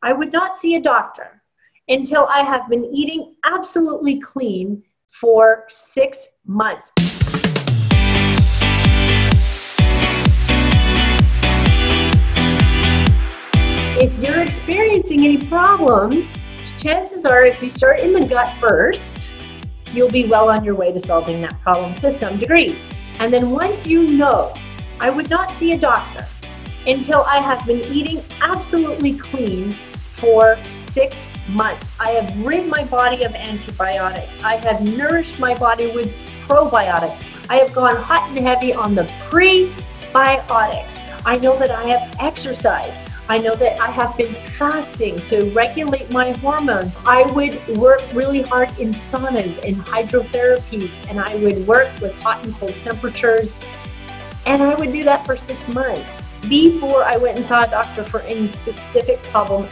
I would not see a doctor until I have been eating absolutely clean for 6 months. If you're experiencing any problems, chances are if you start in the gut first, you'll be well on your way to solving that problem to some degree. And then once you know, I would not see a doctor until I have been eating absolutely clean for 6 months. I have rid my body of antibiotics. I have nourished my body with probiotics. I have gone hot and heavy on the prebiotics. I know that I have exercised. I know that I have been fasting to regulate my hormones. I would work really hard in saunas and hydrotherapies, and I would work with hot and cold temperatures, and I would do that for 6 months before I went and saw a doctor for any specific problem